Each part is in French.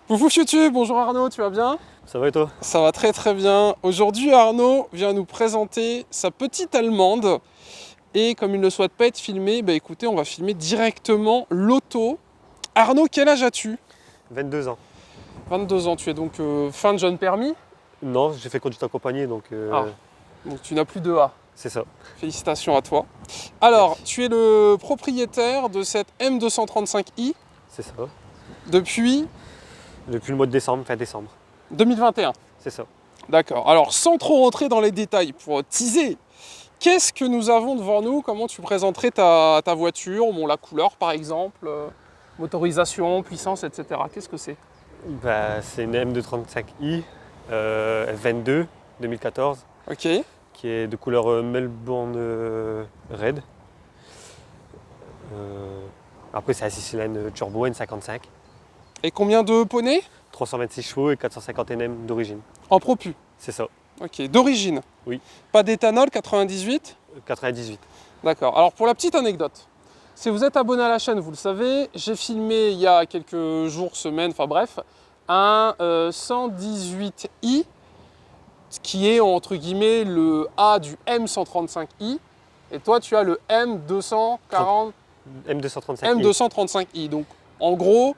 Coucou YouTube, bonjour Arnaud, tu vas bien? Ça va et toi? Ça va très très bien. Aujourd'hui Arnaud vient nous présenter sa petite allemande et comme il ne souhaite pas être filmé, bah écoutez, on va filmer directement l'auto. Arnaud, quel âge as-tu? 22 ans. 22 ans, tu es donc fin de jeune permis? Non, j'ai fait conduite accompagnée, donc Ah, donc tu n'as plus de A. c'est ça. Félicitations à toi. Alors, Merci. tu es le propriétaire de cette M235i C'est ça. depuis Depuis le mois de décembre, fin décembre. 2021. C'est ça. D'accord. Alors, sans trop rentrer dans les détails, pour teaser, qu'est-ce que nous avons devant nous? Comment tu présenterais ta voiture? Bon, la couleur, par exemple, motorisation, puissance, etc. Qu'est-ce que c'est? Bah, c'est une M235i F22 2014 Ok. qui est de couleur Melbourne Red. Après, c'est un 6 cylindres turbo N55. Et combien de poneys? 326 chevaux et 450 Nm d'origine. En propu. C'est ça. Ok. D'origine? Oui. Pas d'éthanol, 98? 98. D'accord. Alors, pour la petite anecdote, si vous êtes abonné à la chaîne, vous le savez, j'ai filmé il y a quelques jours, semaines, enfin bref, un 118i, qui est entre guillemets le A du M135i, et toi tu as le M240, M235i. M235i. Donc en gros,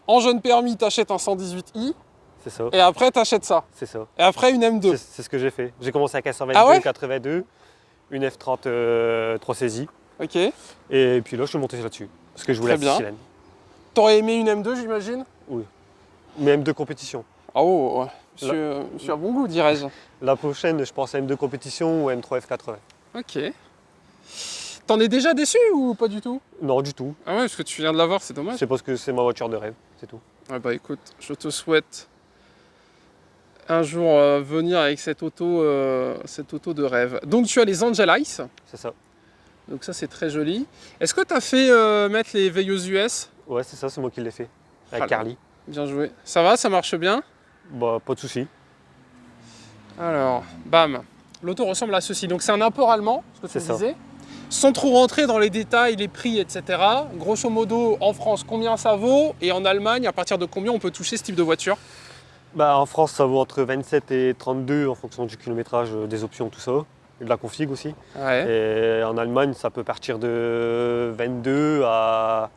en jeune permis, tu achètes un 118i, C'est ça. et après tu achètes ça. C'est ça. Et après une M2. C'est ce que j'ai fait. J'ai commencé avec un 122, Ah ouais 82, une F30 3 saisies. Ok. Et puis là, je suis monté là-dessus. Parce que je voulais Très la 6 bien. cylindres. T'aurais aimé une M2, j'imagine? Oui. Mais M2 compétition. Ah oh, ouais. Monsieur a bon goût, dirais-je. La prochaine, je pense à M2 compétition ou M3 F80. Ok. T'en es déjà déçu ou pas du tout? Non, du tout. Ah ouais, parce que tu viens de l'avoir, c'est dommage. C'est parce que c'est ma voiture de rêve, c'est tout. Ah bah écoute, je te souhaite un jour venir avec cette auto de rêve. Donc tu as les Angel Eyes, C'est ça. donc ça c'est très joli. Est-ce que tu as fait mettre les veilleuses US? Ouais, c'est ça, c'est moi qui l'ai fait. Avec Ah là. Carly. Bien joué. Ça va, ça marche bien? Bah, pas de souci. Alors, bam. L'auto ressemble à ceci. Donc c'est un import allemand, ce que tu C'est me ça. disais. Sans trop rentrer dans les détails, les prix, etc. Grosso modo, en France, combien ça vaut? Et en Allemagne, à partir de combien on peut toucher ce type de voiture? Bah, en France, ça vaut entre 27 et 32 en fonction du kilométrage, des options, tout ça. Et de la config aussi. Ouais. Et en Allemagne, ça peut partir de 22 à...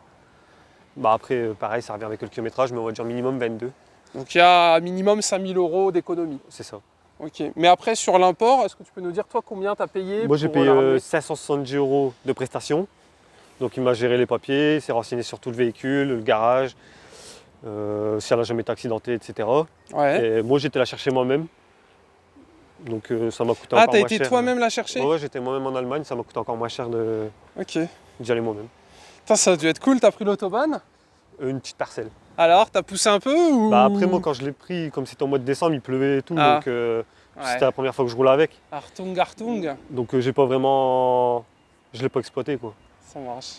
Bah après, pareil, ça revient avec le kilométrage, mais on va dire minimum 22. Donc il y a minimum 5000 euros d'économie. C'est ça. Ok. Mais après, sur l'import, est-ce que tu peux nous dire, toi, combien tu as payé Moi, j'ai pour payé la ramener 570 € de prestation. Donc, il m'a géré les papiers, il s'est renseigné sur tout le véhicule, le garage, si elle n'a jamais été accidentée, etc. Ouais. Et moi, j'étais la chercher moi-même. Donc, ça m'a coûté Ah, encore t'as moins été cher. toi-même la chercher? Ouais, j'étais moi-même en Allemagne, ça m'a coûté encore moins cher Ok. d'y aller moi-même. Putain, ça a dû être cool, t'as pris l'autobahn? Une petite parcelle. Alors, t'as poussé un peu ou... Bah, après, moi, quand je l'ai pris, comme c'était au mois de décembre, il pleuvait et tout. Ah. Donc, Ouais. c'était la première fois que je roulais avec. Artung, Artung. Donc, j'ai pas vraiment. Je l'ai pas exploité, quoi. Ça marche.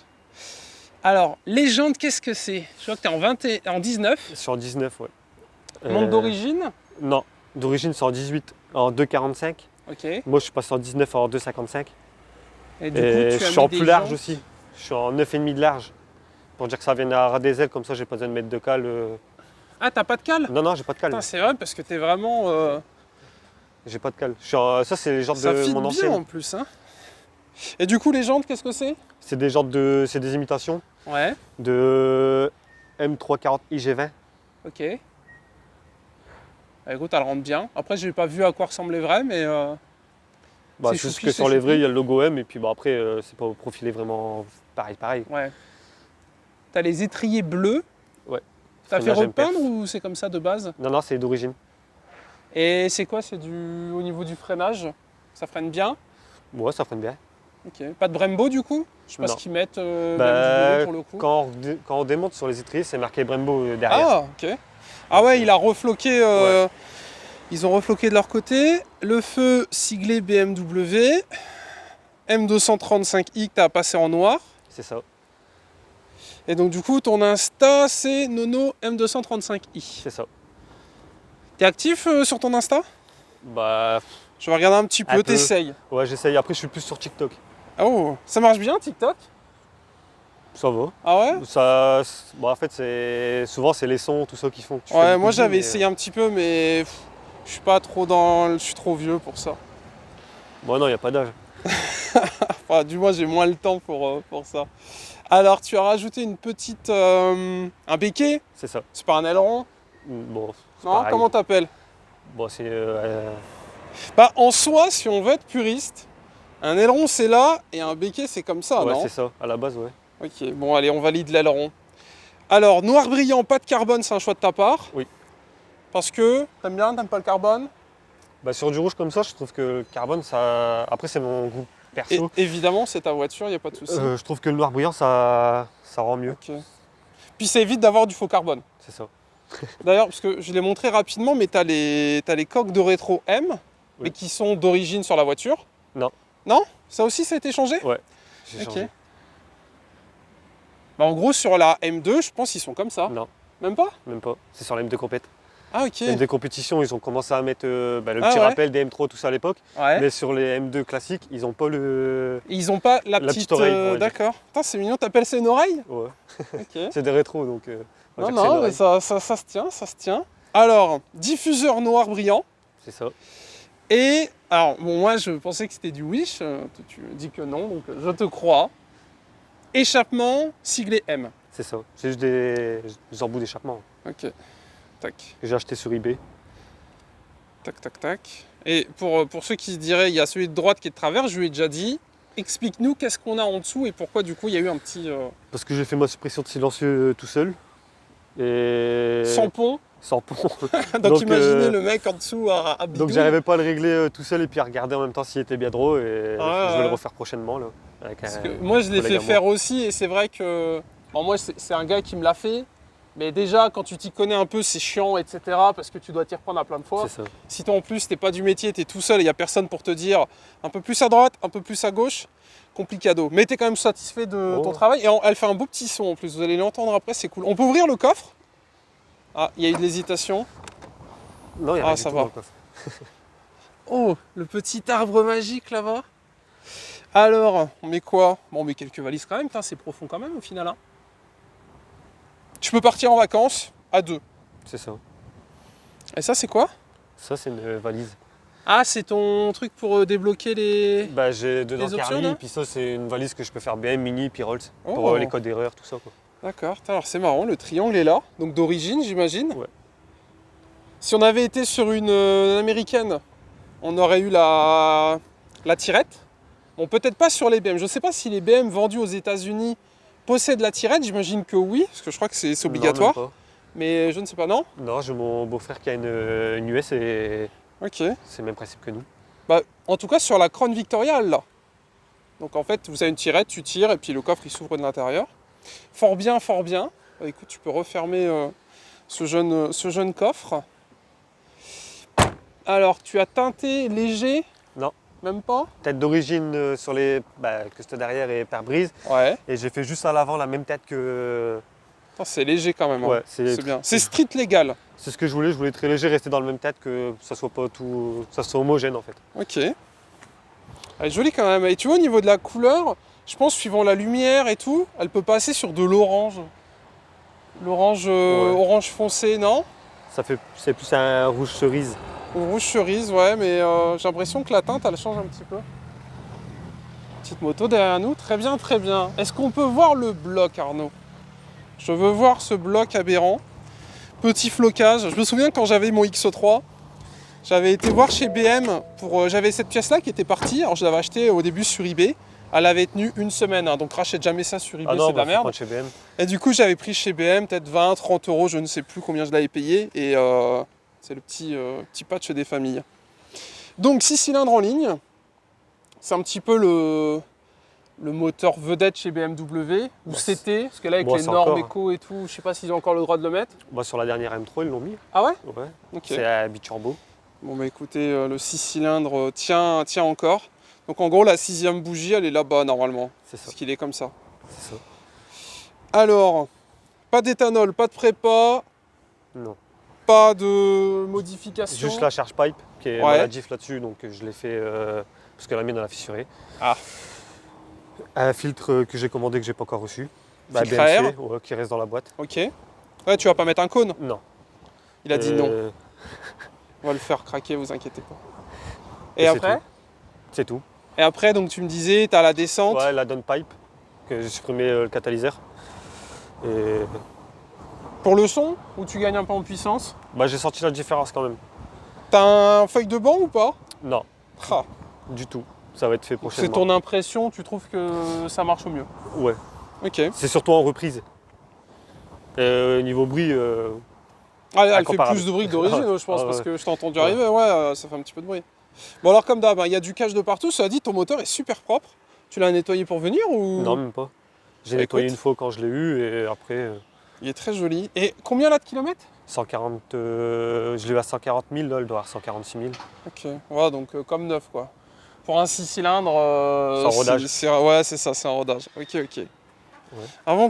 Alors, légende, qu'est-ce que c'est? Je vois que t'es en 19. Sur 19, ouais. Monde d'origine? Non, d'origine c'est en 18, en 2,45. Ok. Moi je suis passé en 19 en 2,55. Et du Et coup, je tu as suis en mis plus des large jantes. aussi. Je suis en 9,5 de large. Pour dire que ça vient à ras des ailes, comme ça j'ai pas besoin de mettre de cale. Ah, t'as pas de cale? Non, j'ai pas de cale. Putain, c'est vrai, parce que t'es vraiment... J'ai pas de cale. Ça c'est les jantes Ça de fit mon bien ancienne. en plus, hein. Et du coup, les jantes, qu'est-ce que c'est? C'est des jantes de. C'est des imitations Ouais. de M340 IG20. Ok. Bah, écoute, elle rentre bien. Après, j'ai pas vu à quoi ressemble les vrais, mais Bah, c'est c'est juste choupi, que c'est sur les choupi. vrais il y a le logo M et puis bah, après c'est pas profilé vraiment pareil. Ouais. T'as les étriers bleus. Ouais. T'as fait Freinage MPF. repeindre ou c'est comme ça de base? Non, c'est d'origine. Et c'est quoi? C'est au niveau du freinage? Ça freine bien? Ouais, ça freine bien. Ok. Pas de Brembo du coup? Je sais pas Non. ce qu'ils mettent même Bah, du bleu pour le coup. quand on démonte sur les étriers, c'est marqué Brembo derrière. Ah, ok. Ah ouais, il a refloqué. Ils ont refloqué de leur côté. Le feu siglé BMW. M235i que tu as passé en noir. C'est ça, Et donc du coup, ton Insta, c'est Nono M235i. c'est ça. T'es actif sur ton Insta? Bah, Je vais regarder un petit Un peu, peu. t'essayes. ouais, j'essaye. Après, je suis plus sur TikTok. Oh, ça marche bien TikTok? Ça va. Ah ouais? Ça, bon, en fait, souvent, c'est les sons, tout ça qui font que tu fais Ouais, beaucoup moi de bruit, j'avais mais, essayé un petit peu, mais je suis pas trop dans. Je suis trop vieux pour ça. bon, non, il n'y a pas d'âge. Enfin, du moins, j'ai moins le temps pour ça. Alors, tu as rajouté une petite. Un béquet? C'est ça. C'est pas un aileron? Bon, c'est Non, pareil. comment t'appelles? Bon, c'est Bah, en soi, si on veut être puriste, un aileron c'est là et un béquet c'est comme ça, ouais, non? c'est ça. À la base, ouais. Ok, bon, allez, on valide l'aileron. Alors, noir brillant, pas de carbone, c'est un choix de ta part? Oui. Parce que t'aimes bien, t'aimes pas le carbone? Bah, sur du rouge comme ça, je trouve que le carbone, ça. Après, c'est mon goût Et perso. évidemment, c'est ta voiture, y a pas de souci. Je trouve que le noir brillant, ça rend mieux. Ok. Puis ça évite d'avoir du faux carbone. C'est ça. D'ailleurs, parce que je l'ai montré rapidement, mais t'as les coques de rétro M, mais Oui. qui sont d'origine sur la voiture. Non. Non? Ça aussi, ça a été changé? Ouais. J'ai Ok. changé. Bah, en gros, sur la M2, je pense qu'ils sont comme ça. Non, Même pas? même pas. C'est sur la M2 compète. Ah, ok. M2 compétition, ils ont commencé à mettre le Ah, petit ouais. rappel des M3, tout ça à l'époque. Ouais. Mais sur les M2 classiques, ils ont pas le. Et ils ont pas la petite, petite oreille, on va dire. d'accord. Putain, c'est mignon, t'appelles ça une oreille? Ouais. Ok. C'est des rétros, donc. On va Non, dire que c'est non, une mais oreille. ça se tient, ça se tient. Alors, diffuseur noir brillant. C'est ça. Et, alors, bon, moi, je pensais que c'était du Wish. Tu me dis que non, donc je te crois. Échappement siglé M. C'est ça. C'est juste des embouts d'échappement Ok. Tac, que j'ai acheté sur eBay. tac, tac, tac. Et pour ceux qui se diraient, il y a celui de droite qui est de travers, je lui ai déjà dit. Explique-nous qu'est-ce qu'on a en dessous et pourquoi, du coup, il y a eu un petit Parce que j'ai fait ma suppression de silencieux tout seul. Et. sans pont. Sans pont. Donc, imaginez euh, le mec en dessous à Donc bidouille. j'arrivais pas à le régler tout seul et puis à regarder en même temps s'il était bien drôle. Et je vais ouais. le refaire prochainement là. Avec Parce un que moi, je l'ai collègue fait à moi. faire aussi et c'est vrai que. Bon, moi, c'est un gars qui me l'a fait. Mais déjà, quand tu t'y connais un peu, c'est chiant, etc. Parce que tu dois t'y reprendre à plein de fois. C'est ça. Si toi, en plus, t'es pas du métier, t'es tout seul et il n'y a personne pour te dire un peu plus à droite, un peu plus à gauche, complicado. Mais t'es quand même satisfait de Oh. ton travail. Et elle fait un beau petit son en plus. Vous allez l'entendre après, c'est cool. On peut ouvrir le coffre? Ah, il y a eu de l'hésitation. Non, il y a Ah, rien du ça tout va. dans le coffre. Oh, le petit arbre magique là-bas. Alors, on met quoi? Bon, on met quelques valises quand même. Putain, c'est profond quand même au final. Hein. Tu peux partir en vacances à deux. C'est ça. Et ça, c'est quoi? Ça, c'est une valise. Ah, c'est ton truc pour débloquer les... Bah, j'ai dedans Les options, Carly, là puis ça, c'est une valise que je peux faire BM, Mini, puis Rolls. Oh. Pour les codes d'erreur, tout ça. Quoi. D'accord. Putain, alors c'est marrant, le triangle est là. Donc d'origine, j'imagine. Ouais. Si on avait été sur une américaine, on aurait eu la tirette. Bon, peut-être pas sur les BM. Je sais pas si les BM vendus aux États-Unis possèdent la tirette. J'imagine que oui, parce que je crois que c'est obligatoire. Non, même Mais je ne sais pas, non? pas. Non, j'ai mon beau-frère qui a une US et Ok. c'est le même principe que nous. Bah, en tout cas, sur la Crown Victoria, là. Donc en fait, vous avez une tirette, tu tires et puis le coffre il s'ouvre de l'intérieur. Fort bien, fort bien. Bah, écoute, tu peux refermer ce jeune coffre. Alors, tu as teinté léger? Non. Même pas? Tête d'origine sur les. Bah, que c'était derrière et pare-brise. Ouais. Et j'ai fait juste à l'avant la même tête que. Putain, c'est léger quand même. Hein. Ouais, C'est bien. C'est street légal. C'est ce que je voulais. Je voulais très léger, rester dans le même tête, que ça soit pas tout. Ça soit homogène en fait. Ok. Elle est jolie quand même. Et tu vois, au niveau de la couleur, je pense, suivant la lumière et tout, elle peut passer sur de l'orange. L'orange Ouais. orange foncé, non? C'est plus un rouge cerise. Ou rouge cerise, ouais, mais j'ai l'impression que la teinte, elle change un petit peu. Petite moto derrière nous, très bien, très bien. Est-ce qu'on peut voir le bloc, Arnaud? Je veux voir ce bloc aberrant. Petit flocage. Je me souviens quand j'avais mon XO3, j'avais été voir chez BM pour. J'avais cette pièce-là qui était partie. Alors je l'avais achetée au début sur eBay. Elle avait tenu une semaine, hein, donc rachète jamais ça sur eBay, Ah non, c'est de la faut merde. prendre chez BM. Et du coup, j'avais pris chez BM peut-être 20, 30 euros, je ne sais plus combien je l'avais payé. Et c'est le petit patch des familles. Donc 6 cylindres en ligne. C'est un petit peu le moteur vedette chez BMW. Ou Bah, c'était, parce que là avec bon, les c'est normes encore, éco et tout, je sais pas s'ils ont encore le droit de le mettre. Moi, sur la dernière M3, ils l'ont mis. Ah ouais? Ouais. Ok. C'est à biturbo. Bon bah écoutez, le 6 cylindres tient encore. Donc en gros, la 6e bougie, elle est là-bas normalement. C'est ça. Parce qu'il est comme ça. C'est ça. Alors, pas d'éthanol, pas de prépa, Non. pas de modification. Juste la charge pipe qui est Ouais. maladif là-dessus, donc je l'ai fait parce que la mienne elle a fissuré. Ah. Un filtre que j'ai commandé que j'ai pas encore reçu. Filtre à air. BMC, ouais, qui reste dans la boîte. Ok. Ouais, tu vas pas mettre un cône. Non. Il a dit non. On va le faire craquer, vous inquiétez pas. Et c'est après tout. C'est tout. Et après, donc tu me disais, tu as la descente. Ouais, la downpipe, que j'ai supprimé le catalyseur. Et Pour le son, où tu gagnes un peu en puissance. j'ai senti la différence quand même. T'as un feuille de banc ou pas? Non, Ah. du tout. Ça va être fait C'est prochainement. ton impression, tu trouves que ça marche au mieux? Ouais. Ok. C'est surtout en reprise. Niveau bruit, Ah, elle fait incomparable. plus de bruit que d'origine, je pense, Ah, parce ouais. que je t'ai entendu arriver, ouais, ça fait un petit peu de bruit. Bon alors comme d'hab, il y a du cache de partout, cela dit, ton moteur est super propre. Tu l'as nettoyé pour venir ou? non, même pas. J'ai Bah, nettoyé écoute. une fois quand je l'ai eu et après Il est très joli. Et combien là de kilomètres? 140, je l'ai eu à 140 000, là, elle doit avoir 146 000. Ok, ouais, donc comme neuf quoi. Pour un 6 cylindres, C'est en rodage. ouais, c'est ça, c'est un rodage. Ok. Avant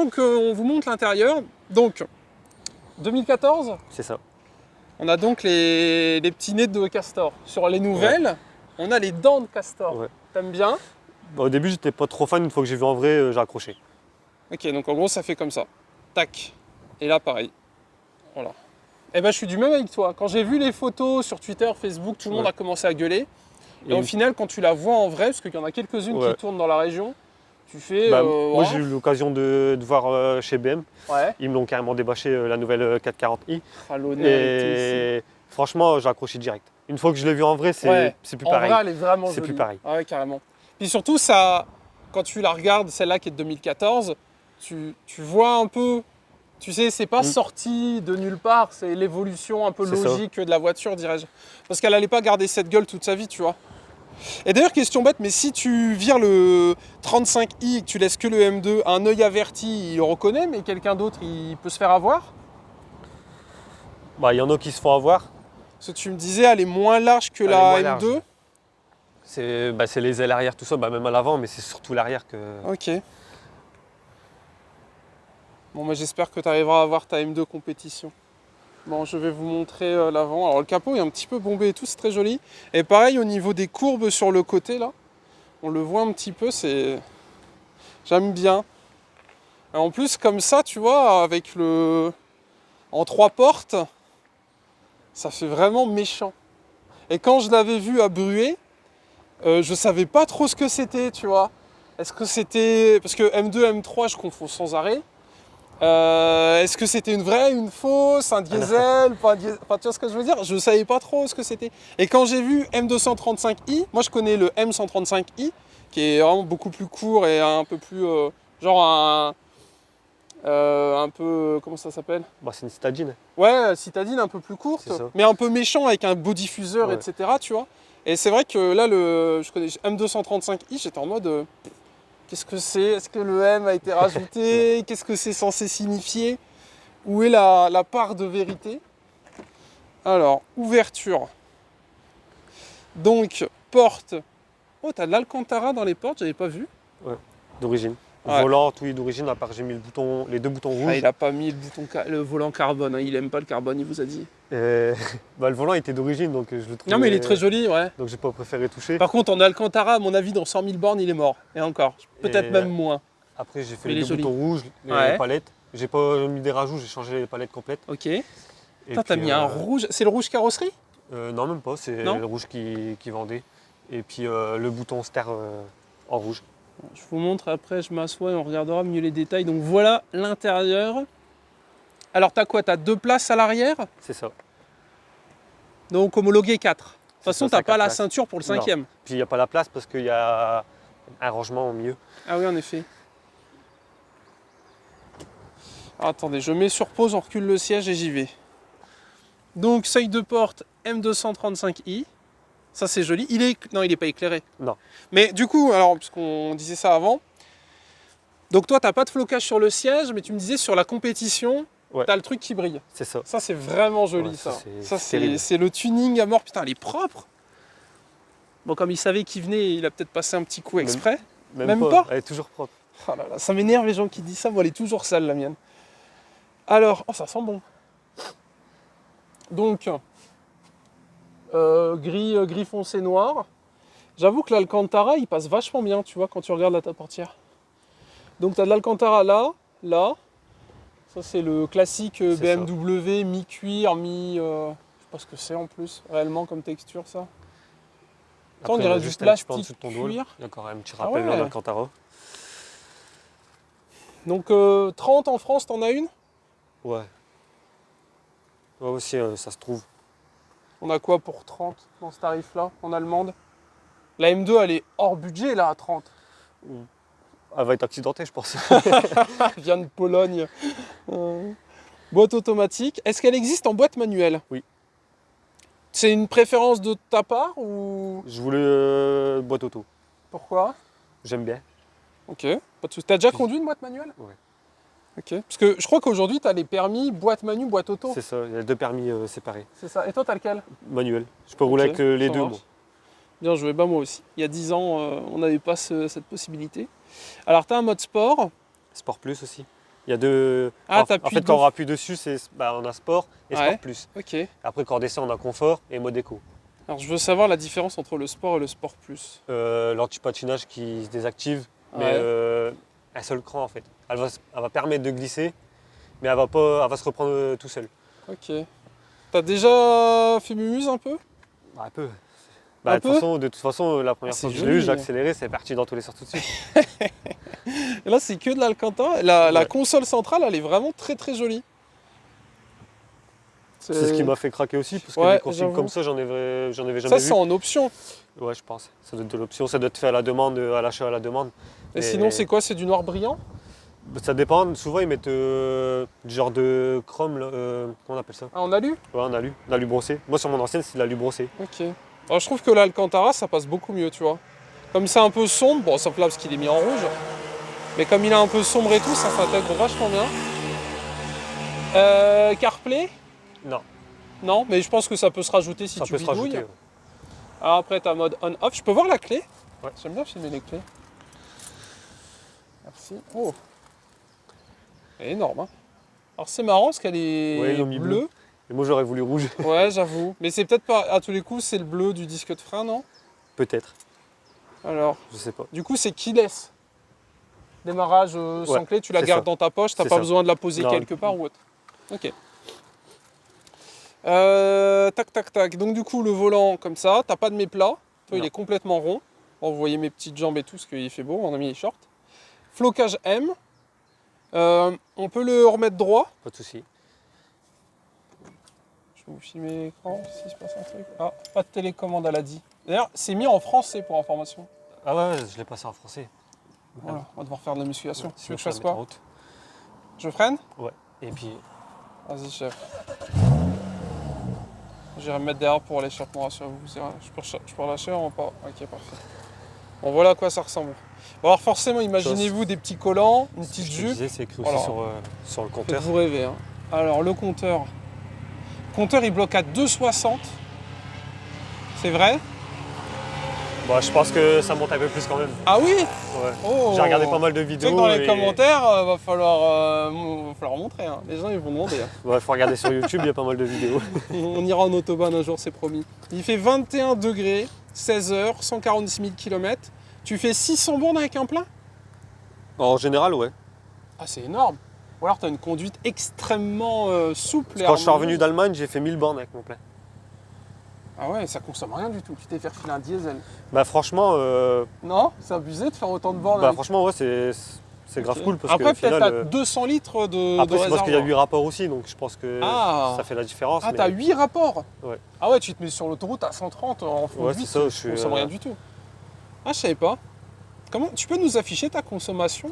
qu'on vous montre l'intérieur, donc 2014, C'est ça. on a donc les petits nez de castor. Sur les nouvelles, on a les dents de castor. Ouais. T'aimes bien? Au début, j'étais pas trop fan. Une fois que j'ai vu en vrai, j'ai accroché. Ok, donc en gros, ça fait comme ça. Tac. Et là, pareil. Voilà. Eh ben, je suis du même avec toi. Quand j'ai vu les photos sur Twitter, Facebook, tout le monde a commencé à gueuler. Et au final, quand tu la vois en vrai, parce qu'il y en a quelques-unes qui tournent dans la région, tu fais... moi, j'ai eu l'occasion de voir chez BM. Ouais. Ils me l'ont carrément débâché, la nouvelle 440i. Ah, l'honnêteté Et franchement, j'ai accroché direct. Une fois que je l'ai vu en vrai, c'est plus en pareil. vrai, elle est vraiment C'est jolie. plus pareil. Ah ouais, carrément. Puis surtout, ça, quand tu la regardes, celle-là qui est de 2014, tu vois un peu... Tu sais, c'est pas sorti de nulle part, c'est l'évolution un peu C'est ça. logique de la voiture, dirais-je. Parce qu'elle allait pas garder cette gueule toute sa vie, tu vois. Et d'ailleurs, question bête, mais si tu vires le 35i et que tu laisses que le M2, un œil averti, il le reconnaît, mais quelqu'un d'autre, il peut se faire avoir? Il y en a qui se font avoir. Parce que tu me disais, elle est moins large que Elle est la moins M2. large. C'est les ailes arrière, tout ça, même à l'avant, mais c'est surtout l'arrière que... Ok. Bon, mais j'espère que tu arriveras à avoir ta M2 compétition. Bon, je vais vous montrer l'avant. Alors, le capot est un petit peu bombé et tout, c'est très joli. Et pareil, au niveau des courbes sur le côté, là, on le voit un petit peu, c'est... J'aime bien. Et en plus, comme ça, tu vois, avec le... En 3 portes, ça fait vraiment méchant. Et quand je l'avais vu à Bruay, je savais pas trop ce que c'était, tu vois. Est-ce que c'était... Parce que M2, M3, je confonds sans arrêt. Est-ce que c'était une vraie, une fausse, un diesel, pas un diesel, enfin, tu vois ce que je veux dire? Je ne savais pas trop ce que c'était. Et quand j'ai vu M235i, moi je connais le M135i, qui est vraiment beaucoup plus court et un peu plus, genre un peu, comment ça s'appelle? c'est une citadine. Ouais, citadine un peu plus courte, C'est ça. mais un peu méchant avec un beau diffuseur, Ouais. etc. Tu vois. Et c'est vrai que là, je connais M235i, j'étais en mode... Qu'est-ce que c'est? Est-ce que le M a été rajouté? Qu'est-ce que c'est censé signifier? Où est la part de vérité? Alors, ouverture. Donc, porte. Oh, t'as de l'Alcantara dans les portes, j'avais pas vu. D'origine. Ouais. Volant, tout est d'origine, à part j'ai mis les 2 boutons rouges. Ah, il a pas mis le volant carbone, hein. Il aime pas le carbone, il vous a dit. Et, le volant était d'origine, donc je le trouve. Non, mais il est très joli, ouais. Donc j'ai pas préféré toucher. Par contre, en Alcantara, à mon avis, dans 100 000 bornes, il est mort. Et encore, peut-être Et- même moins. Après j'ai fait Mais il les est 2 joli. boutons rouges, les Ouais. palettes. J'ai pas mis des rajouts, j'ai changé les palettes complètes. Ok. Et Putain, t'as puis, mis un rouge. C'est le rouge carrosserie? non, même pas, c'est Non le rouge qui vendait. Et puis le bouton ster en rouge. Je vous montre après, je m'assois et on regardera mieux les détails. Donc voilà l'intérieur. Alors t'as quoi? T'as 2 places à l'arrière, C'est ça. donc homologué 4. De toute façon, ça, t'as c'est pas 4 la places. ceinture pour le Non. 5e. Puis il n'y a pas la place parce qu'il y a un rangement au milieu. Ah oui, en effet. Alors, attendez, je mets sur pause, on recule le siège et j'y vais. Donc seuil de porte M235i. Ça c'est joli. Non, il n'est pas éclairé. Non. Mais du coup, alors, parce qu'on disait ça avant, donc toi, t'as pas de flocage sur le siège, mais tu me disais sur la compétition, Ouais. t'as le truc qui brille. C'est ça. Ça, c'est vraiment joli, Ouais, ça. c'est Ça, terrible. c'est le tuning à mort. Putain, elle est propre. Bon, comme il savait qu'il venait, il a peut-être passé un petit coup exprès. Même pas. Elle est toujours propre. Oh là là, ça m'énerve les gens qui disent ça. Moi, elle est toujours sale, la mienne. Alors, oh, ça sent bon. Donc, gris foncé noir. J'avoue que l'Alcantara, il passe vachement bien, tu vois, quand tu regardes la ta portière. Donc tu as de l'Alcantara là, là. Ça c'est le classique C'est BMW, mi-cuir, mi... je sais pas ce que c'est en plus, réellement comme texture ça. Ça, on Après, dirait du juste un petit peu en plastique dessous de ton doigt. cuir. Il y a quand même un petit Ah rappel ouais. d'Alcantara. Donc 30 en France, t'en as une? Ouais. Ouais aussi, ça se trouve. On a quoi pour 30 dans ce tarif-là, en allemande? La M2, elle est hors budget là à 30. Elle va être accidentée, je pense. Elle vient de Pologne. Boîte automatique. Est-ce qu'elle existe en boîte manuelle? Oui. C'est une préférence de ta part ou Je voulais boîte auto. pourquoi? J'aime bien. Ok, pas de soucis. T'as déjà conduit une boîte manuelle? Ouais. Ok. Parce que je crois qu'aujourd'hui, t'as les permis boîte manu, boîte auto. C'est ça, il y a 2 permis séparés. C'est ça. Et toi, t'as lequel? Manuel. Je peux rouler Ok, avec les ça deux, marche. moi. Bien joué, bah moi aussi. Il y a 10 ans, on n'avait pas cette possibilité. Alors, t'as un mode sport. Sport plus aussi. Il y a deux. Ah, en t'appuies fait, quand on deux- appuie dessus, on a sport et Ouais. sport plus. Ok. Après, quand on descend, on a confort et mode éco. Alors, je veux savoir la différence entre le sport et le sport plus. L'anti-patinage qui se désactive, mais Ouais. un seul cran en fait. Elle va permettre de glisser, mais elle va se reprendre tout seul. Ok. T'as déjà fait mumuse un peu? Un peu. Un De peu toute façon, la première c'est fois que je l'ai eu, joli. j'ai accéléré, c'est parti dans tous les sens tout de suite. Et là, c'est que de l'Alcantara. La Ouais. console centrale, elle est vraiment très très jolie. C'est ce qui m'a fait craquer aussi, parce que Ouais, des consignes j'avoue. comme ça, j'en avais jamais Ça, vu. c'est en option. Ouais, je pense. Ça doit être de l'option, ça doit être fait à la demande, à l'achat à la demande. Et sinon, c'est quoi? C'est du noir brillant? Ça dépend, souvent ils mettent du genre de chrome, là, comment on appelle ça? Ah, en alu? Ouais, en alu brossé. Moi sur mon ancienne, c'est de l'alu brossé. Ok. Alors, je trouve que l'Alcantara, ça passe beaucoup mieux, tu vois. Comme c'est un peu sombre, bon, sauf là parce qu'il est mis en rouge. Mais comme il est un peu sombre et tout, ça s'intègre vachement bien. CarPlay? Non, Non, mais je pense que ça peut se rajouter si ça tu peut se bidouilles. rajouter. Ouais. Alors après, t'as mode on-off. Je peux voir la clé? Ouais. J'aime bien filmer les clés. Merci. Oh. Elle est énorme, hein. Alors c'est marrant parce qu'elle est Ouais, ils l'ont mis bleue. Et moi j'aurais voulu rouge, Ouais, j'avoue. Mais c'est peut-être pas... À tous les coups, c'est le bleu du disque de frein, non? peut-être, Alors, je sais pas. du coup, c'est keyless. Démarrage sans Ouais, clé, tu la c'est gardes ça. dans ta poche, t'as C'est pas ça. besoin de la poser Non. quelque part ou autre. Ok. Tac, tac, tac. Donc du coup, le volant comme ça, t'as pas de méplat. Toi, il Non. est complètement rond. Bon, vous voyez mes petites jambes et tout, parce qu'il fait beau, on a mis les shorts. Flocage M. On peut le remettre droit. Pas de souci. Je vais vous filmer l'écran, s'il se passe un truc. Ah, pas de télécommande à la dit. D'ailleurs, c'est mis en français pour information. Ah ouais, je l'ai passé en français. Voilà, on va devoir faire de la musculation. Tu veux Sinon, que je fasse vais mettre en quoi? route. Je freine? Ouais. Et puis, Vas-y, chef. J'irai me mettre derrière pour l'échappement, rassurez-vous. Je peux relâcher ou pas? Ok, parfait. Bon, voilà à quoi ça ressemble. Bon, alors forcément, imaginez-vous des petits collants, une ce que petite je te jupe. disais, c'est écrit Voilà. aussi sur le compteur. Faites-vous rêver. Hein. Alors, le compteur. Le compteur, il bloque à 2,60. C'est vrai? Bon, je pense que ça monte un peu plus quand même. Ah oui? Ouais. Oh. J'ai regardé pas mal de Tu sais vidéos. que dans les et- commentaires, va falloir montrer. Hein. Les gens, ils vont demander. Hein. Ouais, faut regarder sur YouTube, il y a pas mal de vidéos. On ira en autobahn un jour, c'est promis. Il fait 21 degrés, 16 heures, 146 000 km. Tu fais 600 bornes avec un plein? En général, ouais. Ah, c'est énorme. Ou alors, tu as une conduite extrêmement souple et Quand je suis revenu harmonieuse. d'Allemagne, j'ai fait 1000 bornes avec mon plein. Ah ouais, ça consomme rien du tout. Tu t'es fait refiler un diesel. Bah franchement, Non, c'est abusé de faire autant de bornes. Avec... ouais, c'est grave Ok. cool parce Après, que au peut-être final, t'as 200 litres de après, c'est parce qu'il y a réservoir. 8 rapports aussi, donc je pense que Ah. ça fait la différence. Ah, mais- t'as 8 rapports. Ouais. Ah ouais, tu te mets sur l'autoroute à 130 en fond Ouais, 8, c'est ça, je tu suis, consommes rien du tout. Ah, je savais pas. Comment tu peux nous afficher ta consommation?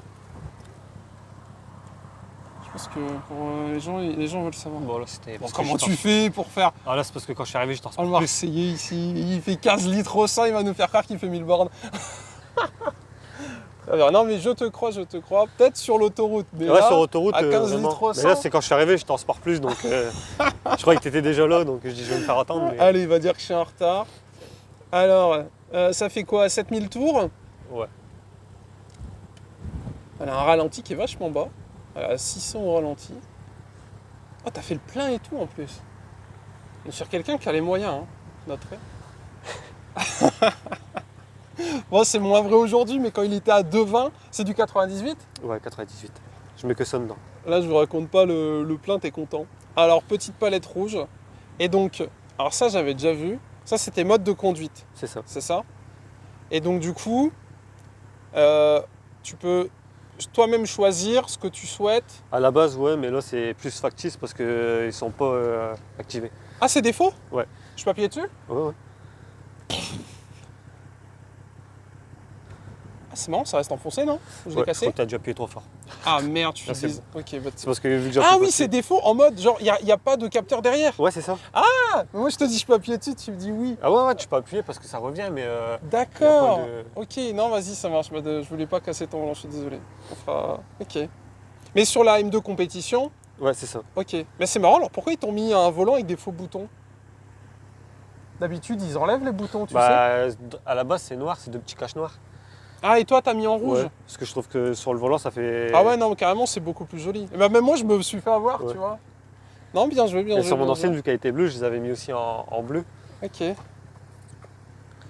Je pense que pour les gens veulent savoir. Bon, là, c'était. Bon, parce que comment je tu fais pour faire... Ah là, c'est parce que quand je suis arrivé, j'étais en Oh, sport le plus. Marseillais ici, il fait 15 litres au 100, il va nous faire croire qu'il fait 1000 bornes. Très bien. Non mais je te crois. Peut-être sur l'autoroute. Mais Ouais, là, sur autoroute, à 15 vraiment. litres au Mais là, 100. c'est quand je suis arrivé, j'étais en sport plus, donc je croyais que t'étais déjà là, donc je dis je vais me faire attendre. Mais... Allez, il va dire que je suis en retard. Alors, ça fait quoi? 7000 tours? Ouais. Elle a un ralenti qui est vachement bas. Elle a 600 au ralenti. Oh, t'as fait le plein et tout en plus. On est sur quelqu'un qui a les moyens, hein, notre. Bon, c'est moins vrai aujourd'hui, mais quand il était à 2,20, c'est du 98. Ouais, 98. Je mets que ça dedans. Là, je vous raconte pas le plein, t'es content. Alors, petite palette rouge. Et donc, alors ça, j'avais déjà vu. Ça, c'était mode de conduite, C'est ça. c'est ça. Et donc, du coup, tu peux toi-même choisir ce que tu souhaites. À la base, ouais, mais là, c'est plus factice parce qu'ils sont pas activés. Ah, c'est défaut? Ouais. Je peux appuyer dessus? Ouais, ouais. Ah, c'est marrant, ça reste enfoncé, non? Je l'ai Ouais, je cassé? crois que t'as déjà appuyé trop fort. Ah merde, tu Ah, fais c'est des... Ok, bah, C'est parce que vu que j'ai ah appuyé oui, dessus- c'est défaut en mode genre, il n'y a pas de capteur derrière. Ouais, c'est ça. Ah, moi, je te dis, je peux appuyer dessus, tu me dis oui. Ah ouais, tu peux appuyer parce que ça revient, mais D'accord. y a pas de- Ok, non, vas-y, ça marche. Bah, je voulais pas casser ton volant, je suis désolé. On fera... Ok. Mais sur la M2 compétition, ouais, c'est ça. ok. Mais c'est marrant, alors pourquoi ils t'ont mis un volant avec des faux boutons? D'habitude, ils enlèvent les boutons, tu sais. Bah, à la base, c'est noir, c'est deux petits caches noirs. Ah, et toi, t'as mis en rouge? Ouais, parce que je trouve que sur le volant, ça fait. Ah ouais, non, carrément, c'est beaucoup plus joli. Et bah, même moi, je me suis fait avoir, Ouais. tu vois. Non, bien joué, bien Et joué. sur mon bien ancienne, joué. vu qu'elle était bleue, je les avais mis aussi en bleu. Ok.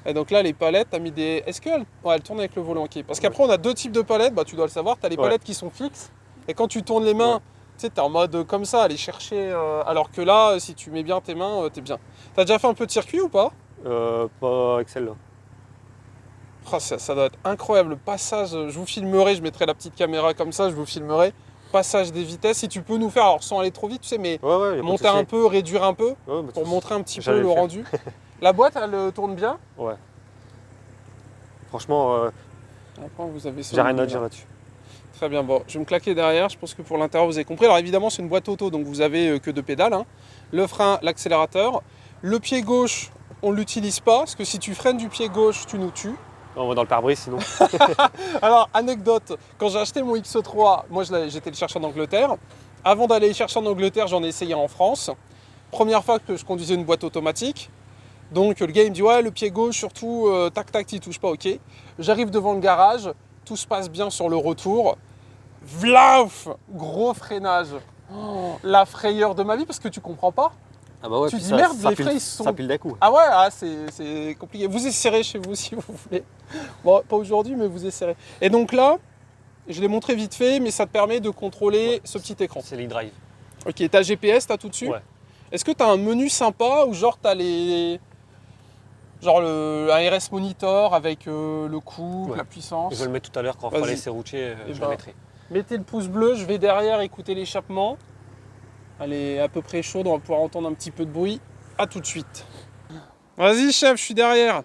Et donc là, les palettes, t'as mis des... Est-ce qu'elles ouais, elles tournent avec le volant? Ok. Parce qu'après, on a deux types de palettes, bah, tu dois le savoir. T'as les Ouais. palettes qui sont fixes. Et quand tu tournes les mains, Ouais. tu sais, t'es en mode comme ça, aller chercher. Alors que là, si tu mets bien tes mains, t'es bien. T'as déjà fait un peu de circuit ou pas? Pas avec celle-là. Oh, ça doit être incroyable. Le passage, je vous filmerai, je mettrai la petite caméra comme ça, je vous filmerai. Passage des vitesses, si tu peux nous faire, alors sans aller trop vite, tu sais, mais Ouais, ouais, y a pas de monter un souci. peu, réduire un peu, Ouais, bah, pour montrer un petit peu j'allais le le faire. rendu. La boîte, elle tourne bien. Ouais. Franchement, Après, vous avez ça j'ai au rien milieu, à dire là. là-dessus. Très bien, bon, je vais me claquer derrière, je pense que pour l'intérieur vous avez compris. Alors évidemment c'est une boîte auto, donc vous avez que deux pédales, hein. Le frein, l'accélérateur. Le pied gauche, on ne l'utilise pas, parce que si tu freines du pied gauche, tu nous tues. On va dans le pare-brise sinon. Alors anecdote, quand j'ai acheté mon X3, moi j'étais le chercher en Angleterre. Avant d'aller le chercher en Angleterre, j'en ai essayé en France. Première fois que je conduisais une boîte automatique. Donc le gars il me dit ouais le pied gauche surtout, tac tac t'y touches pas, ok. J'arrive devant le garage, tout se passe bien sur le retour. Vlauf, gros freinage. Oh, la frayeur de ma vie parce que tu comprends pas. Ah bah ouais, Tu puis dis merde, les freins, ils Ça sont- pile d'un coup. Ah ouais, ah, c'est compliqué. Vous essayerez chez vous si vous voulez. Bon, pas aujourd'hui, mais vous essayerez. Et donc là, je l'ai montré vite fait, mais ça te permet de contrôler Ouais. ce petit écran. C'est l'e-drive. Ok, t'as GPS, t'as tout dessus. Ouais. Est-ce que t'as un menu sympa ou genre t'as les... Genre un RS Monitor avec le couple, Ouais. la puissance. Je vais le mettre tout à l'heure quand on fera Vas-y. l'essai routier, Eh je ben, le mettrai. Mettez le pouce bleu, je vais derrière écouter l'échappement. Elle est à peu près chaude, on va pouvoir entendre un petit peu de bruit. A tout de suite. Vas-y chef, je suis derrière.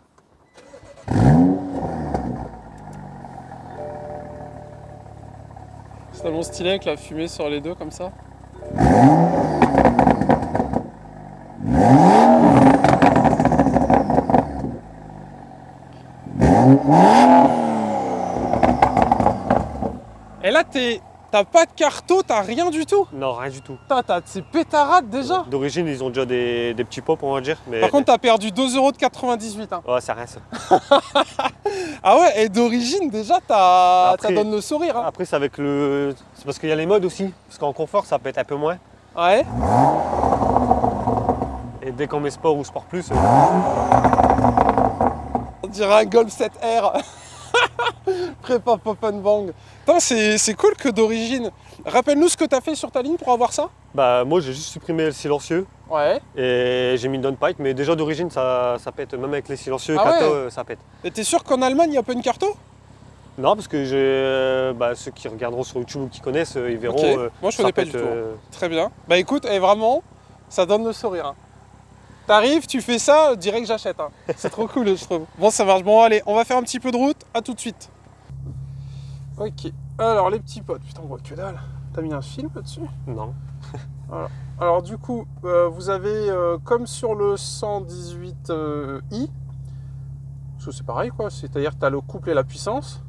C'est tellement stylé avec la fumée sur les deux comme ça. Et là t'as pas de carto, t'as rien du tout. Non, rien du tout. Putain, t'as ces pétarades déjà. D'origine, ils ont déjà des petits pops, on va dire. Mais... Par contre, t'as perdu 2,98 €. Hein. Ouais, c'est rien ça. Ah ouais, et d'origine, déjà, ça Après- donne le sourire. Hein. Après, c'est avec le. C'est parce qu'il y a les modes aussi. Parce qu'en confort, ça peut être un peu moins. Ouais. Et dès qu'on met sport ou sport plus, On dirait un Golf 7R. Prépa Pop and Bang. Putain, c'est cool que d'origine. Rappelle-nous ce que t'as fait sur ta ligne pour avoir ça. bah moi j'ai juste supprimé le silencieux Ouais. et j'ai mis une downpipe, mais déjà d'origine ça pète, même avec les silencieux, Ah kata, ouais. ça pète. Et t'es sûr qu'en Allemagne, il n'y a pas une carto? Non, parce que ceux qui regarderont sur YouTube ou qui connaissent, ils verront. Ok. Moi, je ça connais pas pète, du tout. Très bien. Bah écoute, et vraiment, ça donne le sourire. Hein. T'arrives, tu fais ça, direct j'achète. Hein. C'est trop cool, je trouve. Bon, ça marche. Bon, allez, on va faire un petit peu de route. À tout de suite. Ok. Alors, les petits potes. Putain, on voit que dalle. T'as mis un film là-dessus? Non. Alors, du coup, vous avez, comme sur le 118i, parce que c'est pareil, quoi. C'est-à-dire que t'as le couple et la puissance.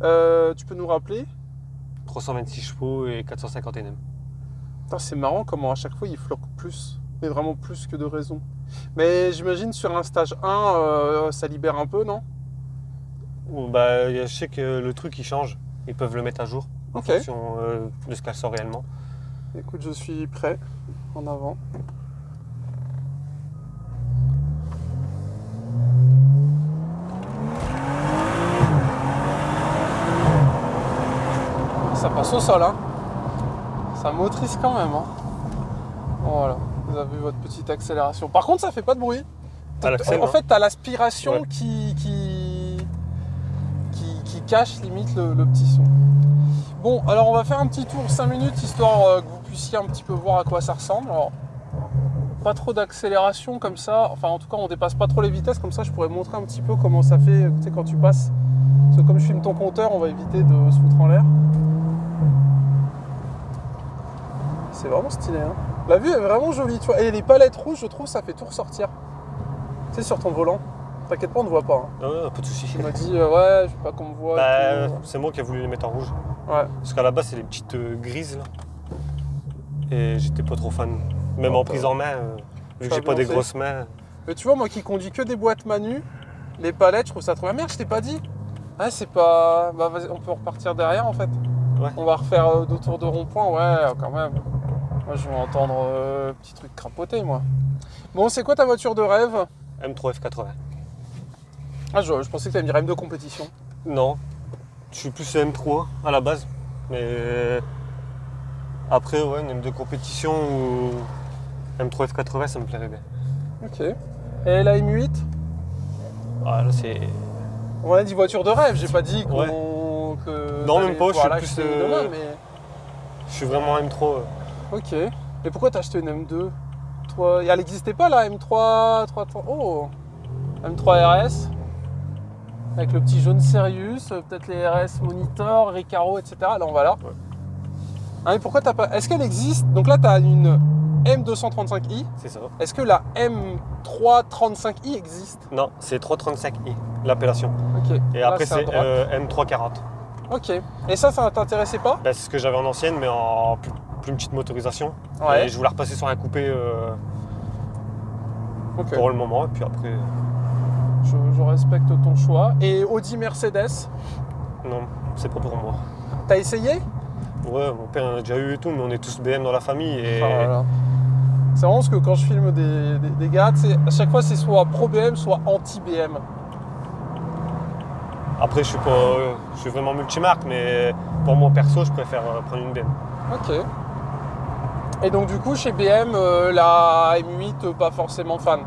Tu peux nous rappeler? 326 chevaux et 450 Nm. Putain, c'est marrant comment à chaque fois il floque plus, mais vraiment plus que de raison. Mais j'imagine sur un stage 1, ça libère un peu, non? Bah, je sais que le truc il change, ils peuvent le mettre à jour en Ok. fonction de ce qu'elle sort réellement. Écoute, je suis prêt. En avant. ça passe au sol, hein. Ça motrice quand même, hein. Voilà, vous avez votre petite accélération. Par contre, ça fait pas de bruit. En fait, t'as l'aspiration qui cache limite le petit son. Bon, alors on va faire un petit tour 5 minutes, histoire que vous puissiez un petit peu voir à quoi ça ressemble. Alors, pas trop d'accélération comme ça, enfin en tout cas on dépasse pas trop les vitesses, comme ça je pourrais montrer un petit peu comment ça fait, tu sais, quand tu passes. Parce que comme je filme ton compteur, on va éviter de se foutre en l'air. C'est vraiment stylé, hein. La vue est vraiment jolie, tu vois. Et les palettes rouges, je trouve, ça fait tout ressortir. Tu sais, sur ton volant. T'inquiète pas, on ne voit pas, hein. Ah, pas de soucis. Tu m'as dit, ouais, je veux pas qu'on me voit. C'est moi qui ai voulu les mettre en rouge. Ouais. Parce qu'à la base, c'est les petites grises, là. Et j'étais pas trop fan. Même en prise en main, vu que j'ai pas des grosses mains. Mais tu vois, moi qui conduis que des boîtes Manu, les palettes, je trouve ça trop bien. Merde, je t'ai pas dit. Ah, c'est pas. Bah, vas-y, on peut repartir derrière, en fait. Ouais. On va refaire 2 tours de rond-point, ouais, quand même. Moi, je vais entendre petit truc crapoter, moi. Bon, c'est quoi ta voiture de rêve? M3 F80. Ah, je pensais que tu allais me dire M2 compétition. Non, je suis plus M3 à la base. Mais après, ouais, une M2 compétition ou M3 F80, ça me plairait bien. Ok. Et la M8? Ah, là, c'est. On a dit voiture de rêve, j'ai pas dit que. Non, même pas, je suis plus. Demain, mais... Je suis vraiment M3. Ok. Et pourquoi t'as acheté une M2? Toi, elle n'existait pas la M3. Oh, M3 RS. Avec le petit jaune Sirius, peut-être les RS Monitor, Recaro, etc. Là, on va là. Ouais. Ah, mais pourquoi t'as pas. Est-ce qu'elle existe? Donc là, t'as une M235i. C'est ça. Est-ce que la M335i existe? Non, c'est 335i, l'appellation. Ok. Et là, après, c'est M340. Ok. Et ça t'intéressait pas? C'est ce que j'avais en ancienne, mais en plus petite motorisation. Ouais. Et je voulais repasser sur un coupé Ok. pour le moment. Et puis après. Je respecte ton choix. Et Audi Mercedes, Non, c'est pas pour moi. t'as essayé? Ouais, mon père en a déjà eu et tout, mais on est tous BM dans la famille. Et Ah, voilà. C'est vraiment ce que quand je filme des gars, à chaque fois c'est soit pro BM, soit anti BM. après, je suis vraiment multimarque, mais pour moi perso, je préfère prendre une BM. Ok. Et donc du coup chez BM, la M8 pas forcément fan.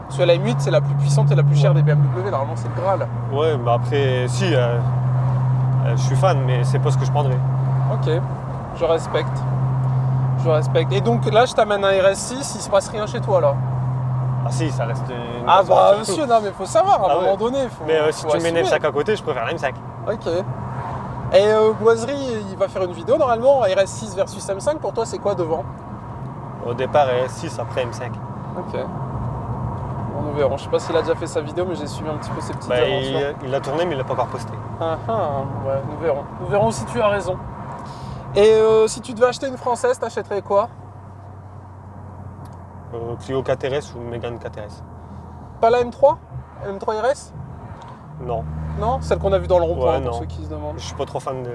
Parce que la M8 c'est la plus puissante et la plus chère des BMW, normalement c'est le Graal. Ouais, mais après, si, je suis fan, mais c'est pas ce que je prendrais. Ok, je respecte. Je respecte. Et donc là je t'amène un RS6, il se passe rien chez toi là. Ah si, ça reste une Ah grosse bah voiture. monsieur, non mais faut savoir, à un moment donné. Mais si tu mets une assumer. M5 à côté, je préfère la M5. Ok. Et Boiserie, il va faire une vidéo normalement, RS6 versus M5, pour toi c'est quoi devant? Au départ, RS6, après M5. Ok. Bon, nous verrons. Je sais pas s'il a déjà fait sa vidéo, mais j'ai suivi un petit peu ses petites aventures. Il l'a tourné, mais il l'a pas encore posté. Ouais, nous verrons. Nous verrons si tu as raison. Et si tu devais acheter une française, t'achèterais quoi? Clio 4RS ou Mégane 4RS. Pas la M3? M3 RS? Non, Non? Celle qu'on a vue dans le rond-point, Ouais, pour non. ceux qui se demandent. je suis pas trop fan de.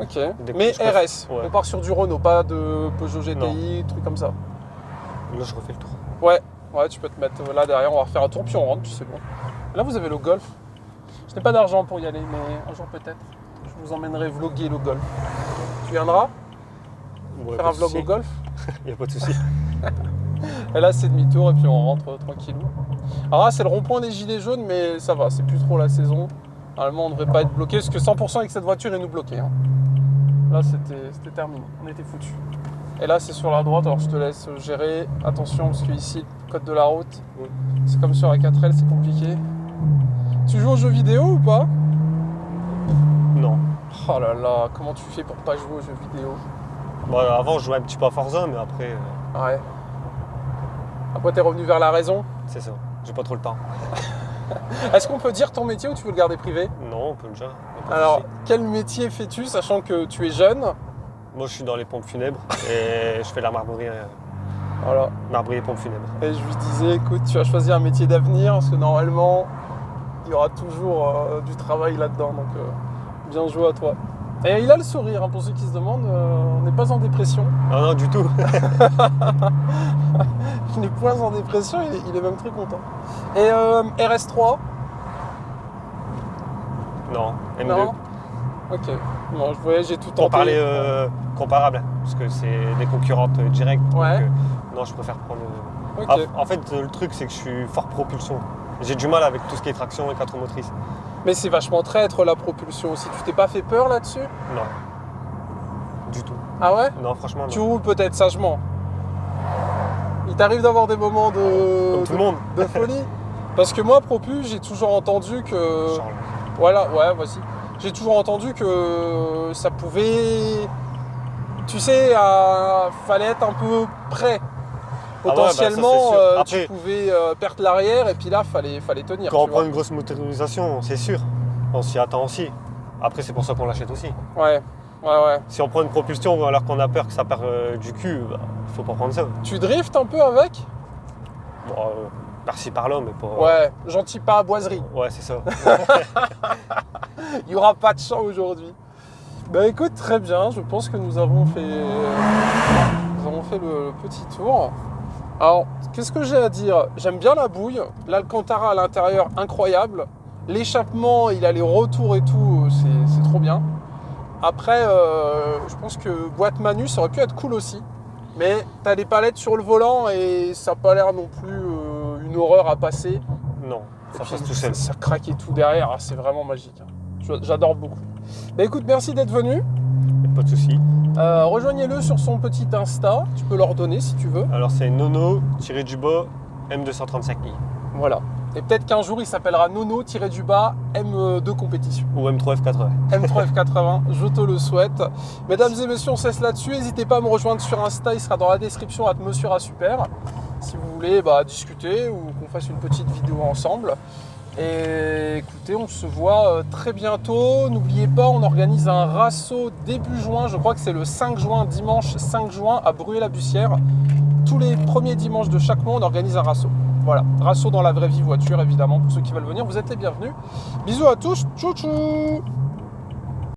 Ok. Des- Mais je préfère- RS. ouais. On part sur du Renault, pas de Peugeot GTI, trucs comme ça. Là, je refais le tour. Ouais, tu peux te mettre là derrière, on va refaire un tour, puis on rentre, puis c'est bon. Là, vous avez le Golf. Je n'ai pas d'argent pour y aller, mais un jour peut-être. Je vous emmènerai vlogger le Golf. Tu viendras Ouais, faire pas un de vlog souci. au Golf? Il n'y a pas de souci. Et là, c'est demi-tour, et puis on rentre tranquillou. Alors là, c'est le rond-point des Gilets jaunes, mais ça va, c'est plus trop la saison. Normalement, on ne devrait pas être bloqué, parce que 100% avec cette voiture, est nous bloqué. Hein. Là, c'était terminé, on était foutus. Et là, c'est sur la droite, alors je te laisse gérer. Attention, parce que ici, code de la route, Oui. c'est comme sur la 4L, c'est compliqué. Tu joues aux jeux vidéo ou pas? Non. Oh là là, comment tu fais pour pas jouer aux jeux vidéo? Bah, avant, je jouais un petit peu à Forza, mais après, Ouais. Après, t'es revenu vers la raison. c'est ça. J'ai pas trop le temps. Est-ce qu'on peut dire ton métier ou tu veux le garder privé? Non, on peut le dire. y a pas de Alors, souci. quel métier fais-tu, sachant que tu es jeune? Moi, je suis dans les pompes funèbres et je fais la marbrerie Voilà. et pompes funèbres. Et je lui disais, écoute, tu as choisi un métier d'avenir, parce que normalement, il y aura toujours du travail là-dedans. Donc, bien joué à toi. Et il a le sourire, hein, pour ceux qui se demandent, on n'est pas en dépression. Ah non, du tout. Il n'est point en dépression, il est même très content. Et RS3? Non, M2. Non. Ok. Bon, je voyais, j'ai tout tenté. Pour parler comparable, parce que c'est des concurrentes directes. Ouais. Donc, non, je préfère prendre. Ok. En fait, le truc, c'est que je suis fort propulsion. J'ai du mal avec tout ce qui est traction et 4 motrices. Mais c'est vachement traître la propulsion aussi. Tu t'es pas fait peur là-dessus? Non. Du tout. Ah ouais? Non, franchement, non. Tu roules peut-être sagement. Il t'arrive d'avoir des moments Comme tout le monde. de folie? Parce que moi, Propu, j'ai toujours entendu que... Charles. Voilà, ouais, voici. J'ai toujours entendu que ça pouvait... Tu sais, fallait être un peu prêt. Potentiellement, Ah ouais, bah ça, c'est sûr. tu pouvais perdre l'arrière et puis là, fallait tenir. Quand on tu prend vois. une grosse motorisation, c'est sûr. On s'y attend aussi. Après, c'est pour ça qu'on l'achète aussi. Ouais, ouais. Si on prend une propulsion alors qu'on a peur que ça perd du cul, faut pas prendre ça. Tu driftes un peu avec? Bon, par-ci par-là, mais pas. Ouais, gentil pas à boiserie. Ouais, c'est ça. Il n'y aura pas de chant aujourd'hui. Bah écoute, très bien, je pense que nous avons fait le petit tour. Alors, qu'est-ce que j'ai à dire? J'aime bien la bouille, l'Alcantara à l'intérieur, incroyable. L'échappement, il a les retours et tout, c'est trop bien. Après, je pense que boîte Manu, ça aurait pu être cool aussi. Mais t'as des palettes sur le volant et ça n'a pas l'air non plus une horreur à passer. Non, ça Puis, passe tout seul. Ça craque et tout derrière, ah, c'est vraiment magique. J'adore beaucoup. Bah écoute, merci d'être venu. Pas de souci. Rejoignez-le sur son petit Insta, tu peux leur donner si tu veux. Alors, c'est Nono-du-bas M235i Voilà. Et peut-être qu'un jour il s'appellera Nono-du-bas M2 compétition. ou M3F80. M3F80, je te le souhaite. Mesdames et messieurs, on cesse là-dessus. N'hésitez pas à me rejoindre sur Insta, il sera dans la description à Monsieur Super. Si vous voulez discuter ou qu'on fasse une petite vidéo ensemble. Et écoutez, on se voit très bientôt. N'oubliez pas, on organise un rasso début juin. Je crois que c'est le 5 juin, dimanche 5 juin à Bruay-la-Bussière. Tous les premiers dimanches de chaque mois, on organise un rasso. Voilà, rasso dans la vraie vie voiture, évidemment. Pour ceux qui veulent venir, vous êtes les bienvenus. Bisous à tous. Tchou tchou.